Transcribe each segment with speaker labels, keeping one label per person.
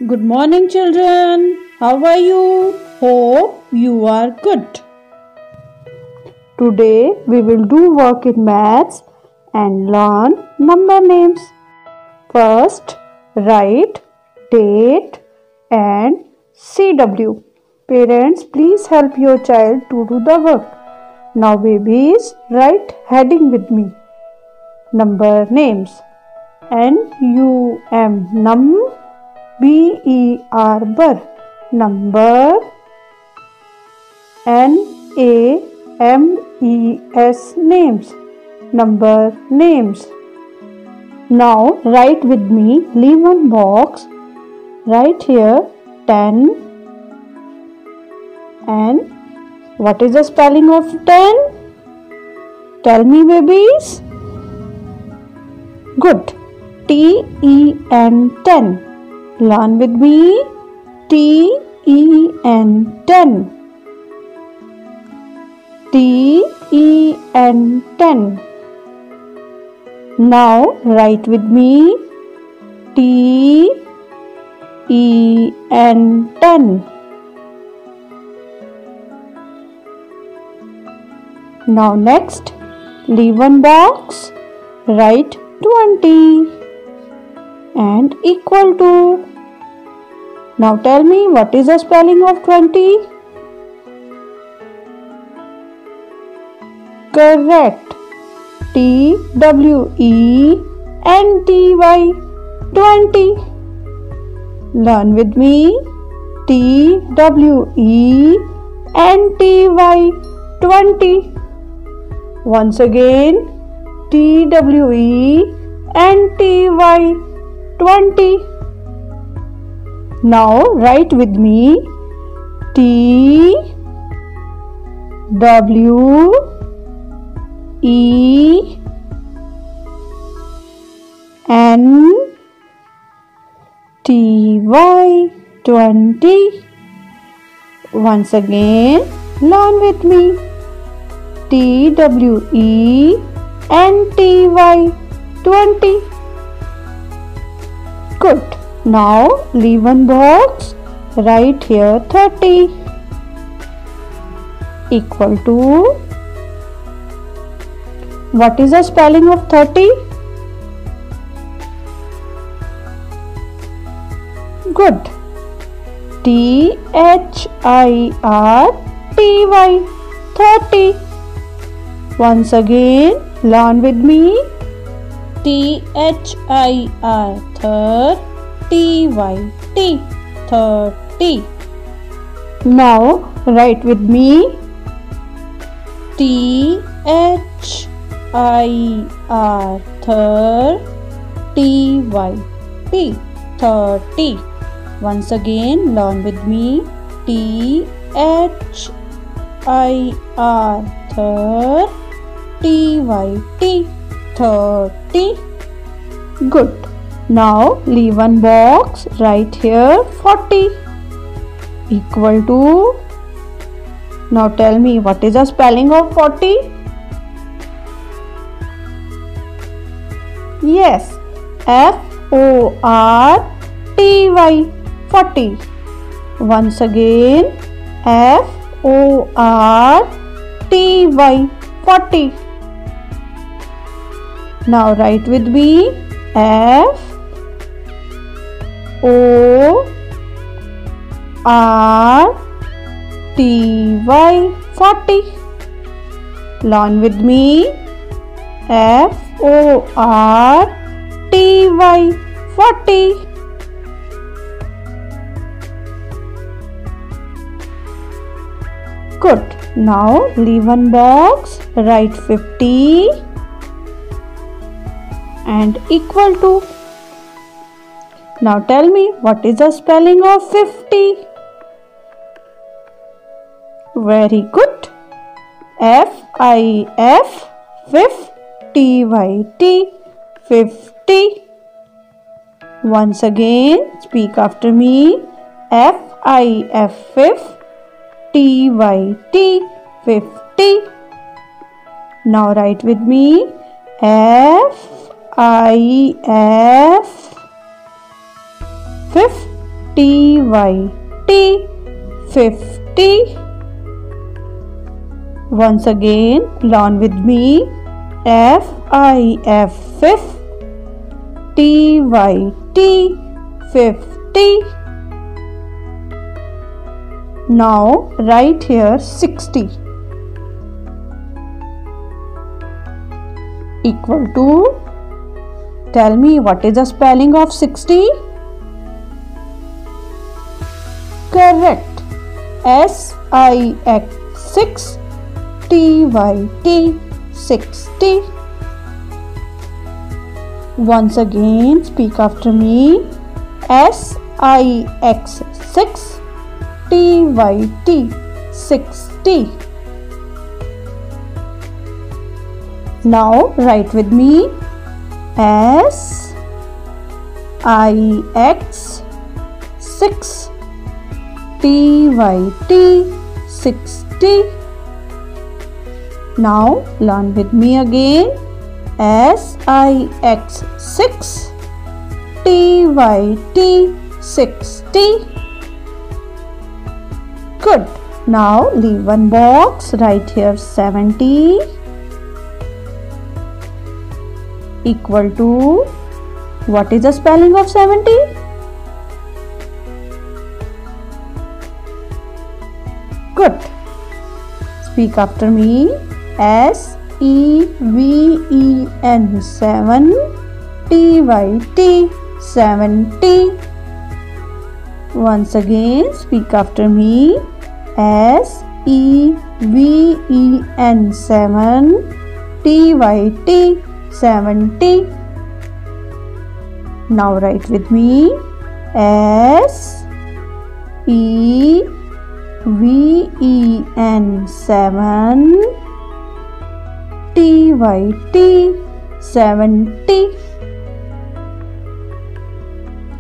Speaker 1: Good morning, children. How are you? Hope you are good. Today we will do work in maths and learn number names. First, write date and CW. Parents, please help your child to do the work. Now, babies, write heading with me. Number names. NUM, num. BER, ber. Number. NAMES, names. Number names. Now write with me, leave one box. Write here 10. And what is the spelling of 10? Tell me, babies. Good. TEN, 10. Learn with me. TEN, 10. TEN, 10. Now write with me. TEN, 10. Now next, leave one box. Write 20 and equal to. Now tell me, what is the spelling of 20? Correct. TWENTY, 20. Learn with me. TWENTY, 20. Once again, TWENTY, 20. Now write with me. TWENTY, 20. Once again, learn with me. TWENTY, 20. Good. Now leave one box. Write here 30 equal to. What is the spelling of 30? Good. THIRTY, 30. Once again, learn with me. THIRTY, 30. Now write with me. THIRTY, 30. Once again, learn with me. THIRTY, 30. Good. Now leave one box. Write here 40 equal to. Now tell me, what is the spelling of 40? Yes, FORTY, 40. Once again, FORTY, 40. Now write with me. FORTY, 40. Learn with me. FORTY, 40. Good. Now leave one box. Write 50 and equal to. Now tell me, what is the spelling of 50? Very good. FIF, 50, 50. Once again, speak after me. FIF, 50, 50. Now write with me. FIF, 50, T-Y-T, 50. Once again, learn with me. F-I-F, fifth. T-Y-T, 50. Now write here 60 equal to, tell me what is the spelling of 60? Correct. S-I-X, 6, T-Y-T, 60. Once again, speak after me. S-I-X, 6, T-Y-T, 60. Now write with me. S-I-X, 6, T-Y-T, 60. Now learn with me again. S-I-X, 6, T-Y-T, 60. Good. Now leave one box. Write here 70 equal to, what is the spelling of 70? Good. Speak after me. S-E-V-E-N, 7, T-Y-T, 70. Once again, speak after me. S-E-V-E-N, 7, T-Y-T, 70. Now write with me. S-E-V-E-N, 7, T-Y-T, 70.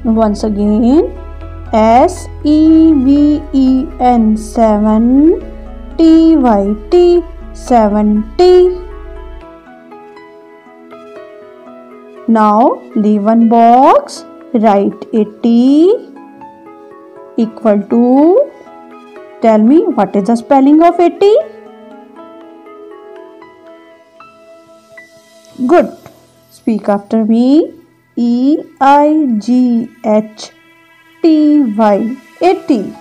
Speaker 1: Once again. S-E-V-E-N, 7, T-Y-T, 70. Now leave one box. Write 80 equal to, tell me what is the spelling of 80? Good. Speak after me. E-I-G-H-T-Y, 80.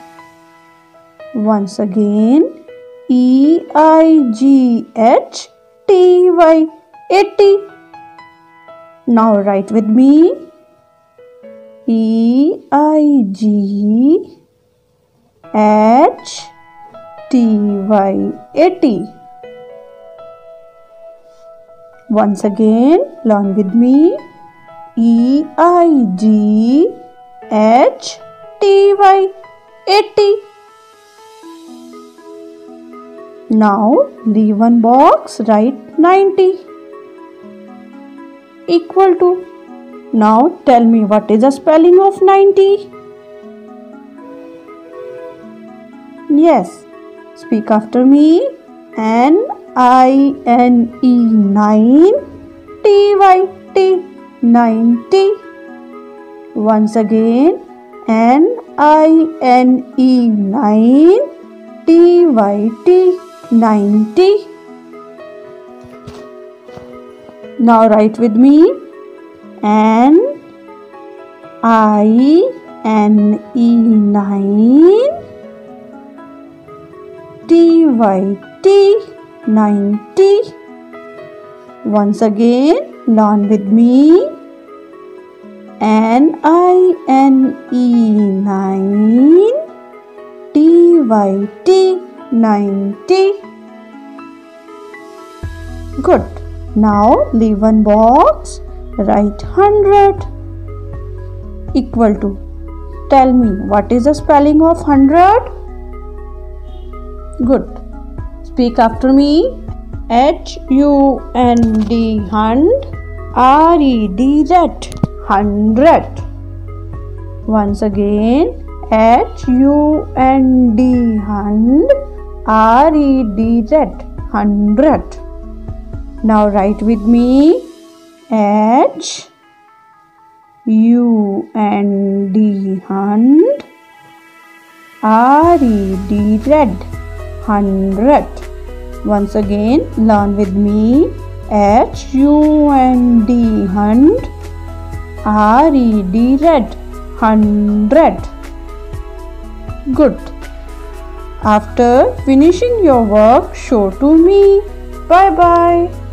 Speaker 1: Once again. E-I-G-H-T-Y, 80. Now write with me. E-I-G-H-T-Y, 80. Once again, learn with me. E-I-G-H-T-Y, 80. Now leave one box. Write 90 equal to. Now tell me what is the spelling of 90? Yes. Speak after me. N-I-N-E, 9, T-Y-T, 90. Once again. N-I-N-E, 9, T-Y-T, 90. Now write with me. N-I-N-E, 9, T-Y-T, 90. Once again, learn with me. N-I-N-E, 9, T-Y-T, 90. Good. Now leave one box. Write 100 equal to. Tell me what is the spelling of 100? Good. Speak after me. H-U-N-D, hund, R-E-D-Z, 100. Once again. H-U-N-D, hund, R-E-D-Z, 100. Now write with me. H-U-N-D, hund, R-E-D, red. 100. Once again, learn with me. H-U-N-D, hund. R-E-D, red. 100. Good. After finishing your work, show to me. Bye bye.